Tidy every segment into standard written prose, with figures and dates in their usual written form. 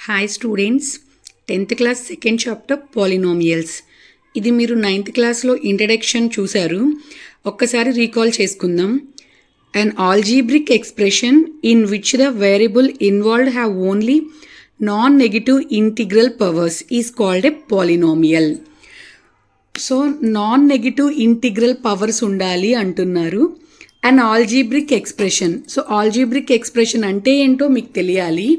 Hi students, 10th class second chapter polynomials. ఇది మీరు 9th క్లాస్లో ఇంట్రడక్షన్ చూశారు. ఒక్కసారి రీకాల్ చేసుకుందాం. An algebraic expression in which the variable involved have only non-negative integral powers is called a polynomial. So non-negative integral powers ఉండాలి అంటున్నారు. And algebraic expression. So algebraic expression అంటే ఏంటో మీకు తెలియాలి.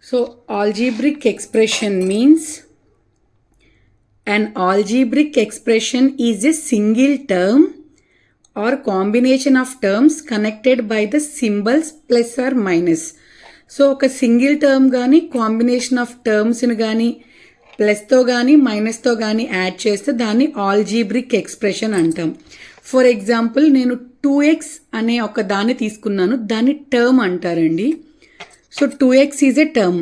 So algebraic expression means an algebraic expression is a single term or combination of terms connected by the symbols plus or minus. So ఒక single term కానీ combination of టర్మ్స్ని కానీ ప్లస్తో కానీ మైనస్తో కానీ add చేస్తే దాన్ని ఆల్జీబ్రిక్ ఎక్స్ప్రెషన్ అంటాం. ఫర్ ఎగ్జాంపుల్ నేను 2x అనే ఒక దాన్ని తీసుకున్నాను, దాన్ని టర్మ్ అంటారండి. So 2x is a term.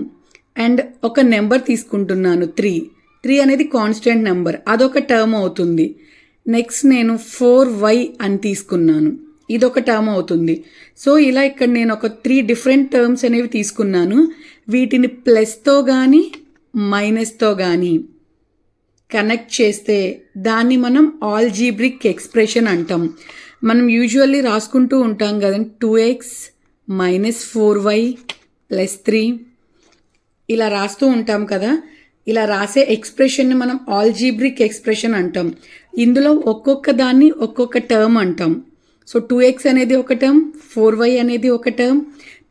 And ఒక నెంబర్ తీసుకుంటున్నాను 3 అనేది కాన్స్టెంట్ నెంబర్, అదొక టర్మ్ అవుతుంది. నెక్స్ట్ నేను 4y అని తీసుకున్నాను, ఇదొక టర్మ్ అవుతుంది. సో ఇలా ఇక్కడ నేను ఒక 3 డిఫరెంట్ టర్మ్స్ అనేవి తీసుకున్నాను. వీటిని ప్లస్తో కానీ మైనస్తో కానీ కనెక్ట్ చేస్తే దాన్ని మనం ఆల్జీబ్రిక్ ఎక్స్ప్రెషన్ అంటాం. మనం యూజువల్లీ రాసుకుంటూ ఉంటాం కదండి, 2x మైనస్ 4y ప్లస్ 3 ఇలా రాస్తూ ఉంటాం కదా. ఇలా రాసే ఎక్స్ప్రెషన్ని మనం ఆల్జీబ్రిక్ ఎక్స్ప్రెషన్ అంటాం. ఇందులో ఒక్కొక్క దాన్ని ఒక్కొక్క టర్మ్ అంటాం. సో 2x అనేది ఒక టర్మ్, 4y అనేది ఒక టర్మ్,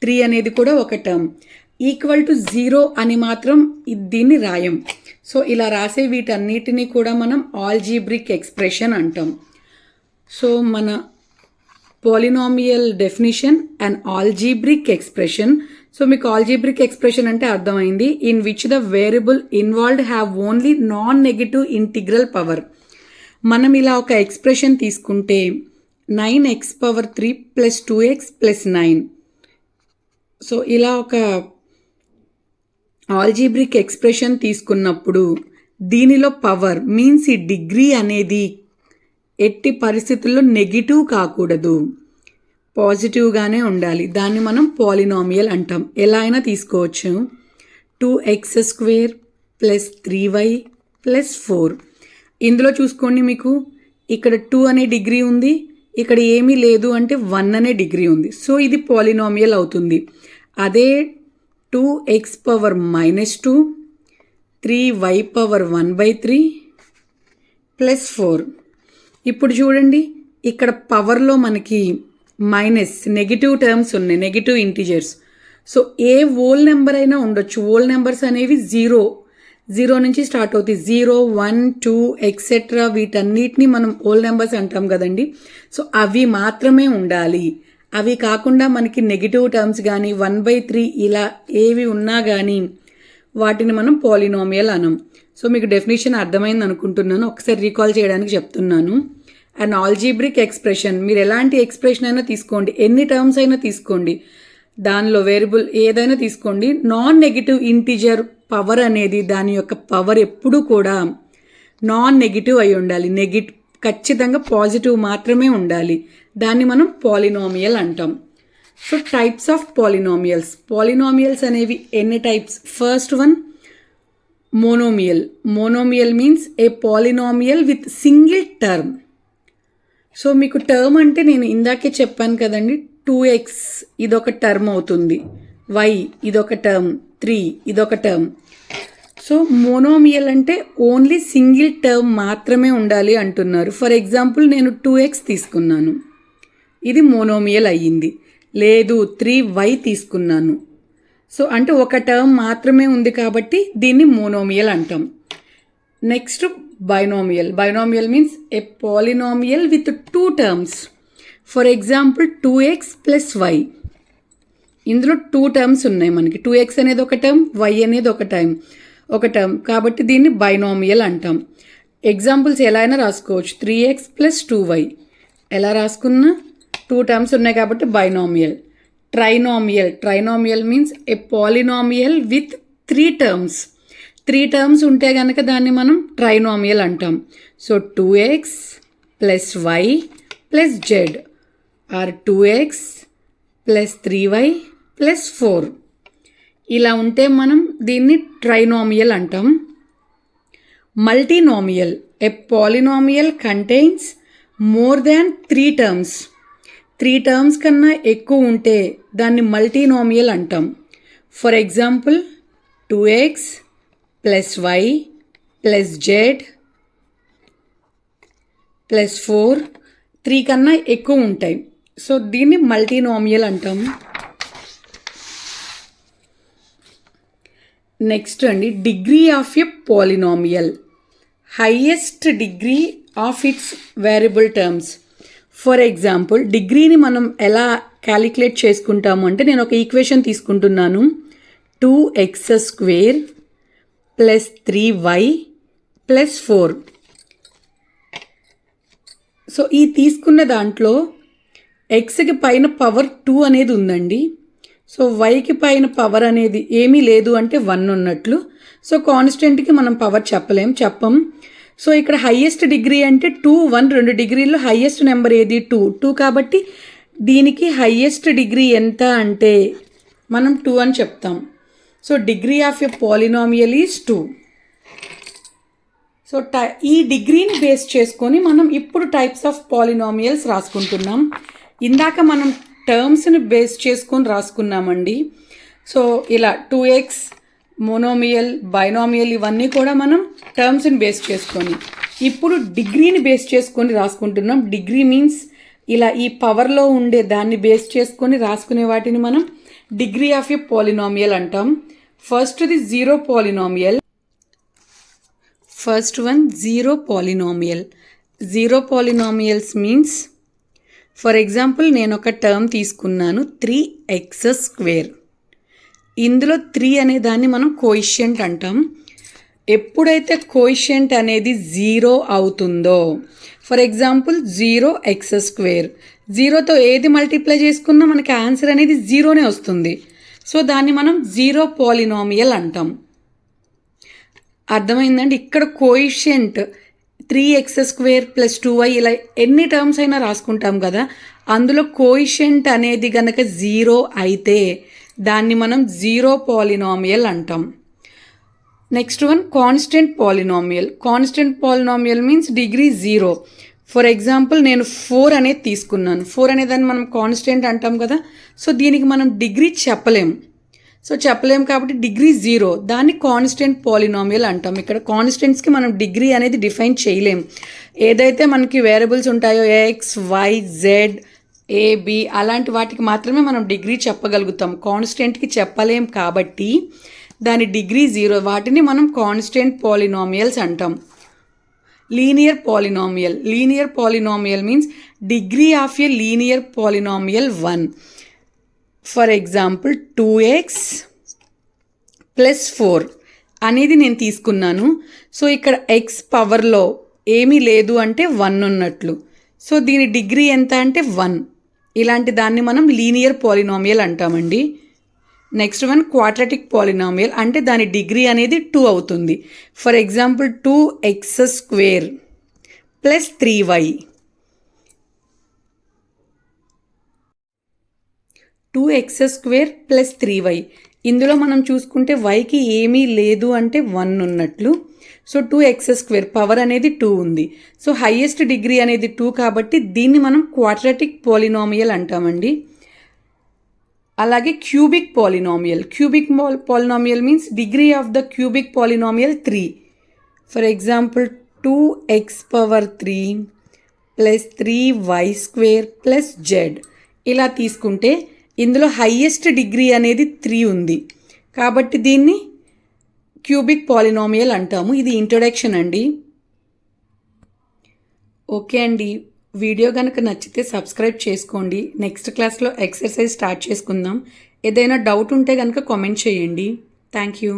3 అనేది కూడా ఒక టర్మ్. ఈక్వల్ టు 0 అని మాత్రం దీన్ని రాయం. సో ఇలా రాసే వీటన్నిటినీ కూడా మనం ఆల్జీబ్రిక్ ఎక్స్ప్రెషన్ అంటాం. సో మన polynomial definition and algebraic expression. So మీకు ఆల్జీబ్రిక్ ఎక్స్ప్రెషన్ అంటే అర్థమైంది. In which the variable involved have only non negative integral power. మనం ఇలా ఒక ఎక్స్ప్రెషన్ తీసుకుంటే 9x⁻³ plus 2x plus 9. So ఇలా ఒక ఆల్జీబ్రిక్ ఎక్స్ప్రెషన్ తీసుకున్నప్పుడు దీనిలో పవర్ మీన్స్ ఈ డిగ్రీ అనేది ఎట్టి పరిస్థితుల్లో నెగిటివ్ కాకూడదు, పాజిటివ్గానే ఉండాలి. దాన్ని మనం పాలినామియల్ అంటాం. ఎలా అయినా తీసుకోవచ్చు. 2x² plus 3y plus 4. ఇందులో చూసుకోండి, మీకు ఇక్కడ 2 అనే డిగ్రీ ఉంది, ఇక్కడ ఏమీ లేదు అంటే 1 అనే డిగ్రీ ఉంది. సో ఇది పాలినామియల్ అవుతుంది. అదే 2x⁻−2 3y⁻1/3 ప్లస్ 4. ఇప్పుడు చూడండి, ఇక్కడ పవర్లో మనకి మైనస్ నెగిటివ్ టర్మ్స్ ఉన్నాయి, నెగిటివ్ ఇంటిజర్స్. సో ఏ హోల్ నెంబర్ అయినా ఉండొచ్చు. హోల్ నెంబర్స్ అనేవి జీరో నుంచి స్టార్ట్ అవుతాయి. 0 1 2 ఎక్సెట్రా వీటన్నిటిని మనం హోల్ నెంబర్స్ అంటాం కదండి. సో అవి మాత్రమే ఉండాలి. అవి కాకుండా మనకి నెగిటివ్ టర్మ్స్ కానీ 1/3 ఇలా ఏవి ఉన్నా కానీ వాటిని మనం పాలినామియల్ అనం. సో మీకు డెఫినేషన్ అర్థమైంది అనుకుంటున్నాను. ఒకసారి రీకాల్ చేయడానికి చెప్తున్నాను. అండ్ ఆల్జీబ్రిక్ ఎక్స్ప్రెషన్, మీరు ఎలాంటి ఎక్స్ప్రెషన్ అయినా తీసుకోండి, ఎన్ని టర్మ్స్ అయినా తీసుకోండి, దానిలో వేరియబుల్ ఏదైనా తీసుకోండి, నాన్ నెగిటివ్ ఇంటిజర్ పవర్ అనేది దాని యొక్క పవర్ ఎప్పుడూ కూడా నాన్ నెగిటివ్ అయి ఉండాలి. ఖచ్చితంగా పాజిటివ్ మాత్రమే ఉండాలి. దాన్ని మనం పాలినామియల్ అంటాం. So types of polynomials. Polynomials అనేవి ఎన్ని types? First one monomial. Monomial means a polynomial with single term. So మీకు టర్మ్ అంటే నేను ఇందాకే చెప్పాను కదండి, 2x ఇదొక టర్మ్ అవుతుంది, y ఇదొక టర్మ్, 3 ఇదొక టర్మ్. సో మోనోమియల్ అంటే ఓన్లీ సింగిల్ టర్మ్ మాత్రమే ఉండాలి అంటున్నారు. ఫర్ ఎగ్జాంపుల్ నేను 2x తీసుకున్నాను, ఇది మోనోమియల్ అయ్యింది. లేదు 3y తీసుకున్నాను, సో అంటే ఒక టర్మ్ మాత్రమే ఉంది కాబట్టి దీన్ని మోనోమియల్ అంటాం. Next binomial. Binomial means a polynomial with 2 terms. For example 2x plus y. ఇందులో 2 టర్మ్స్ ఉన్నాయి మనకి. 2x అనేది ఒక టర్మ్, y అనేది ఒక టర్మ్ కాబట్టి దీన్ని బైనామియల్ అంటాం. ఎగ్జాంపుల్స్ ఎలా అయినా రాసుకోవచ్చు. 3x ప్లస్ 2y ఎలా రాసుకున్నా 2 టర్మ్స్ ఉన్నాయి కాబట్టి binomial. Trinomial means a polynomial with 3 terms. 3 terms ఉంటే కనుక దాన్ని మనం ట్రైనామియల్ అంటాం. So 2x plus y plus z or 2x plus 3y plus 4. ఇలా ఉంటే మనం దీన్ని ట్రైనామియల్ అంటాం. Multinomial, a polynomial contains more than 3 terms. 3 terms కన్నా ఎక్కువ ఉంటే దాన్ని మల్టీనామియల్ అంటాం. For example 2x plus y plus z plus 4, 3 కన్నా ఎక్కువ ఉంటాయి. సో దీన్ని మల్టీనామియల్ అంటాం. నెక్స్ట్ అండి, degree of a polynomial, highest degree of it's variable terms. For example డిగ్రీని మనం ఎలా క్యాలిక్యులేట్ చేసుకుంటాము అంటే, నేను ఒక ఈక్వేషన్ తీసుకుంటున్నాను. 2x² plus 3y plus 4. So ఈ తీసుకున్న దాంట్లో ఎక్స్కి పైన పవర్ 2 అనేది ఉందండి. సో వైకి పైన పవర్ అనేది ఏమీ లేదు అంటే 1 ఉన్నట్లు. సో కాన్స్టెంట్కి మనం పవర్ చెప్పం. సో ఇక్కడ హైయెస్ట్ డిగ్రీ అంటే 2, 1, 2 డిగ్రీల్లో హైయెస్ట్ నెంబర్ ఏది 2 కాబట్టి దీనికి హైయెస్ట్ డిగ్రీ ఎంత అంటే మనం 2 అని చెప్తాం. So degree of a polynomial is 2. So ఈ డిగ్రీని బేస్ చేసుకొని మనం ఇప్పుడు టైప్స్ ఆఫ్ పాలినామియల్స్ రాసుకుంటున్నాం. ఇందాక మనం టర్మ్స్ని బేస్ చేసుకొని రాసుకున్నామండి. సో ఇలా 2x, మోనోమియల్, బైనామియల్ ఇవన్నీ కూడా మనం టర్మ్స్ని బేస్ చేసుకొని, ఇప్పుడు డిగ్రీని బేస్ చేసుకొని రాసుకుంటున్నాం. డిగ్రీ మీన్స్ ఇలా ఈ పవర్లో ఉండే దాన్ని బేస్ చేసుకొని రాసుకునే వాటిని మనం డిగ్రీ ఆఫ్ ఎ పాలినామియల్ అంటాం. ఫస్ట్ది zero polynomial. First one zero polynomial. Zero polynomials means, for example నేను ఒక టర్మ్ తీసుకున్నాను 3x². ఇందులో 3 అనే దాన్ని మనం కోఎఫిషియంట్ అంటాం. ఎప్పుడైతే కోఎఫిషియంట్ అనేది 0 అవుతుందో, ఫర్ ఎగ్జాంపుల్ 0x², 0తో ఏది మల్టిప్లై చేసుకున్నా మనకి ఆన్సర్ అనేది 0నే వస్తుంది. సో దాన్ని మనం జీరో పాలినామియల్ అంటాం. అర్థమైందండి? ఇక్కడ కోఎఫిషియంట్ 3x² ప్లస్ 2y ఇలా ఎన్ని టర్మ్స్ అయినా రాసుకుంటాం కదా, అందులో కోఎఫిషియంట్ అనేది గనక 0 అయితే దాన్ని మనం జీరో పాలినామియల్ అంటాం. Next one constant polynomial. Constant polynomial means degree 0. For example నేను 4 అనేది తీసుకున్నాను. 4 అనేదాన్ని మనం కాన్స్టెంట్ అంటాం కదా. సో దీనికి మనం డిగ్రీ చెప్పలేం కాబట్టి డిగ్రీ 0, దాన్ని కాన్స్టెంట్ పాలినామియల్ అంటాం. ఇక్కడ కాన్స్టెంట్స్కి మనం డిగ్రీ అనేది డిఫైన్ చేయలేం. ఏదైతే మనకి వేరియబుల్స్ ఉంటాయో x, y, z, a, b అలాంటి వాటికి మాత్రమే మనం డిగ్రీ చెప్పగలుగుతాం. కాన్స్టెంట్కి చెప్పలేం కాబట్టి దాని డిగ్రీ 0. వాటిని మనం కాన్స్టెంట్ పాలినామియల్స్ అంటాం. Linear polynomial. Linear polynomial means degree of a linear polynomial 1. For example 2x plus 4 అనేది నేను తీసుకున్నాను. సో ఇక్కడ x పవర్లో ఏమీ లేదు అంటే 1 ఉన్నట్లు. సో దీని డిగ్రీ ఎంత అంటే 1. ఇలాంటి దాన్ని మనం లీనియర్ పాలినామియల్ అంటామండి. నెక్స్ట్ వన్ క్వాడ్రాటిక్ పాలినామియల్, అంటే దాని డిగ్రీ అనేది 2 అవుతుంది. For example 2x² plus 3y. 2x² plus 3y. ఇందులో మనం చూసుకుంటే వైకి ఏమీ లేదు అంటే 1 ఉన్నట్లు. సో 2x² పవర్ అనేది 2 ఉంది. సో హైయెస్ట్ డిగ్రీ అనేది 2 కాబట్టి దీన్ని మనం క్వాడ్రాటిక్ పాలినామియల్ అంటామండి. అలాగే cubic polynomial. Cubic polynomial means degree of the cubic polynomial 3. For example 2x³ plus 3y² plus z. ఇలా తీసుకుంటే ఇందులో హైయెస్ట్ డిగ్రీ అనేది 3 ఉంది కాబట్టి దీన్ని క్యూబిక్ పాలినామియల్ అంటాము. ఇది ఇంట్రొడక్షన్ అండి. ఓకే అండి, వీడియో కనుక నచ్చితే సబ్స్క్రైబ్ చేసుకోండి. నెక్స్ట్ క్లాస్లో ఎక్సర్సైజ్ స్టార్ట్ చేసుకుందాం. ఏదైనా డౌట్ ఉంటే కనుక కామెంట్ చేయండి. Thank you.